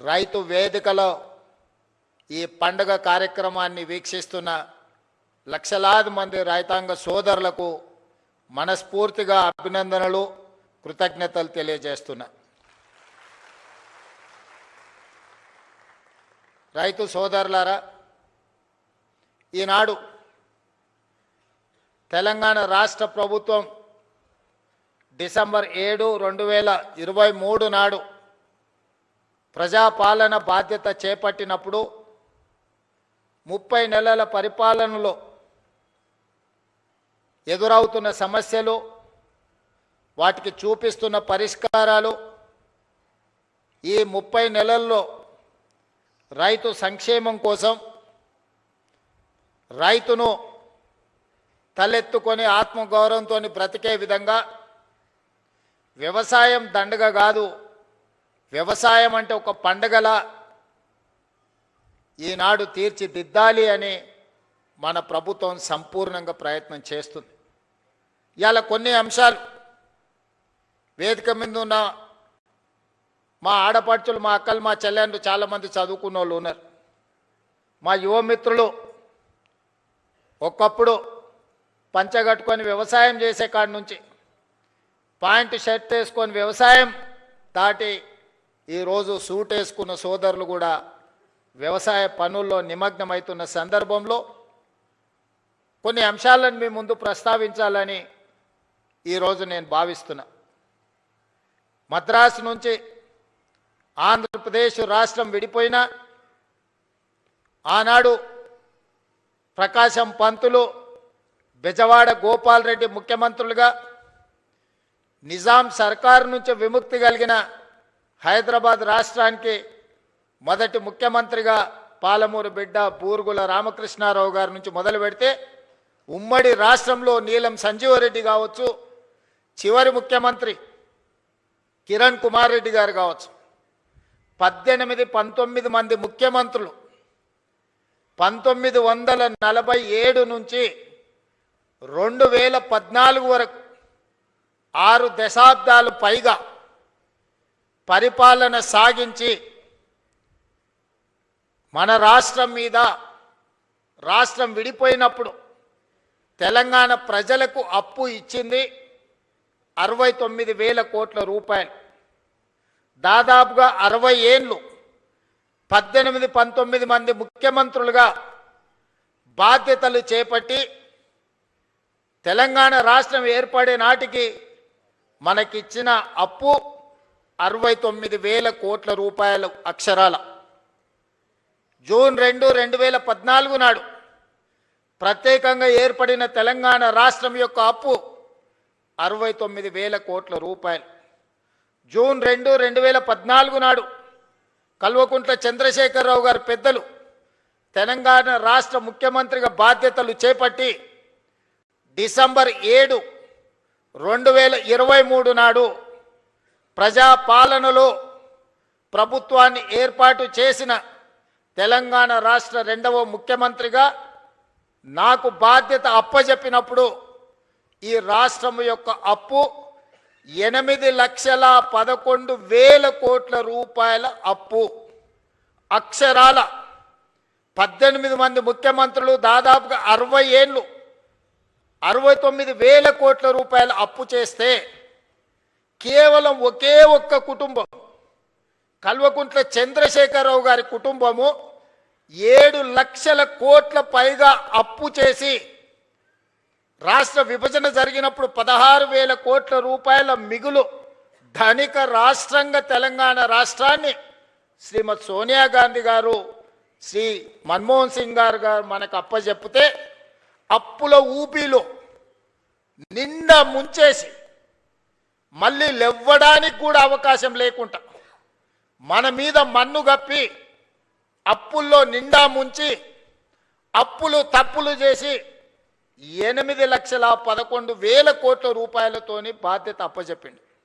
రైతు వేదికలో ఈ పండుగ కార్యక్రమాన్ని వీక్షిస్తున్న లక్షలాది మంది రైతాంగ సోదరులకు మనస్ఫూర్తిగా అభినందనలు కృతజ్ఞతలు తెలియజేస్తున్నా. రైతు సోదరులారా, ఈనాడు తెలంగాణ రాష్ట్ర ప్రభుత్వం డిసెంబర్ 7, 2023 నాడు ప్రజాపాలన బాధ్యత చేపట్టినప్పుడు 30 నెలల పరిపాలనలో ఎదురవుతున్న సమస్యలు, వాటికి చూపిస్తున్న పరిష్కారాలు, ఈ 30 నెలల్లో రైతు సంక్షేమం కోసం రైతును తలెత్తుకొని ఆత్మగౌరవంతో బ్రతికే విధంగా వ్యవసాయం దండగ కాదు, వ్యవసాయం అంటే ఒక పండగలా ఈనాడు తీర్చిదిద్దాలి అని మన ప్రభుత్వం సంపూర్ణంగా ప్రయత్నం చేస్తుంది. ఇవాళ కొన్ని అంశాలు వేదిక మీద ఉన్న మా ఆడపడుచులు, మా అక్కలు, మా చెల్లెండ్రు చాలామంది చదువుకున్న వాళ్ళు ఉన్నారు. మా యువమిత్రులు ఒకప్పుడు పంచగట్టుకొని వ్యవసాయం చేసే కాడి నుంచి పాయింట్ షర్ట్ వేసుకొని వ్యవసాయం దాటి ఈరోజు సూట్ వేసుకున్న సోదరులు కూడా వ్యవసాయ పనుల్లో నిమగ్నమవుతున్న సందర్భంలో కొన్ని అంశాలను మీ ముందు ప్రస్తావించాలని ఈరోజు నేను భావిస్తున్నా. మద్రాసు నుంచి ఆంధ్రప్రదేశ్ రాష్ట్రం విడిపోయినా ఆనాడు ప్రకాశం పంతులు, బెజవాడ గోపాల్ రెడ్డి ముఖ్యమంత్రులుగా, నిజాం సర్కారు నుంచి విముక్తి కలిగిన హైదరాబాద్ రాష్ట్రానికి మొదటి ముఖ్యమంత్రిగా పాలమూరు బిడ్డ బూరుగుల రామకృష్ణారావు గారి నుంచి మొదలు పెడితే ఉమ్మడి రాష్ట్రంలో నీలం సంజీవరెడ్డి కావచ్చు, చివరి ముఖ్యమంత్రి కిరణ్ కుమార్ రెడ్డి గారు కావచ్చు, 19 మంది ముఖ్యమంత్రులు 1947 నుంచి 2014 వరకు 6 దశాబ్దాలు పైగా పరిపాలన సాగించి మన రాష్ట్రం మీద, రాష్ట్రం విడిపోయినప్పుడు తెలంగాణ ప్రజలకు అప్పు ఇచ్చింది 69,000 కోట్ల రూపాయలు. దాదాపుగా 60 ఏళ్ళు 19 మంది ముఖ్యమంత్రులుగా బాధ్యతలు చేపట్టి తెలంగాణ రాష్ట్రం ఏర్పడే నాటికి మనకిచ్చిన అప్పు 69,000 కోట్ల రూపాయలు అక్షరాల. జూన్ 2, 2014 నాడు ప్రత్యేకంగా ఏర్పడిన తెలంగాణ రాష్ట్రం యొక్క అప్పు 69,000 కోట్ల రూపాయలు. జూన్ 2, 2014 నాడు కల్వకుంట్ల చంద్రశేఖరరావు గారు పెద్దలు తెలంగాణ రాష్ట్ర ముఖ్యమంత్రిగా బాధ్యతలు చేపట్టి డిసెంబర్ 7, 2023 నాడు ప్రజాపాలనలో ప్రభుత్వాన్ని ఏర్పాటు చేసిన తెలంగాణ రాష్ట్ర 2వ ముఖ్యమంత్రిగా నాకు బాధ్యత అప్పజెప్పినప్పుడు ఈ రాష్ట్రం యొక్క అప్పు 8,11,000 కోట్ల రూపాయల అప్పు. అక్షరాల 18 మంది ముఖ్యమంత్రులు దాదాపుగా 60 ఏళ్ళు 69,000 కోట్ల రూపాయల అప్పు చేస్తే కేవలం ఒకే ఒక్క కుటుంబం కల్వకుంట్ల చంద్రశేఖరరావు గారి కుటుంబము 7 లక్షల కోట్ల పైగా అప్పు చేసి రాష్ట్ర విభజన జరిగినప్పుడు 16,000 కోట్ల రూపాయల మిగులు ధనిక రాష్ట్రంగా తెలంగాణ రాష్ట్రాన్ని శ్రీమతి సోనియా గాంధీ గారు, శ్రీ మన్మోహన్ సింగ్ గారు మనకు అప్పచెప్పితే అప్పుల ఊపిలో నిండా ముంచేసి మళ్ళీ లేవ్వడానికి కూడా అవకాశం లేకుండా మన మీద మన్ను గప్పి అప్పుల్లో నిండా ముంచి అప్పులు తప్పులు చేసి 8,11,000 కోట్ల రూపాయలతోని బాధ్యత అప్పచెప్పింది.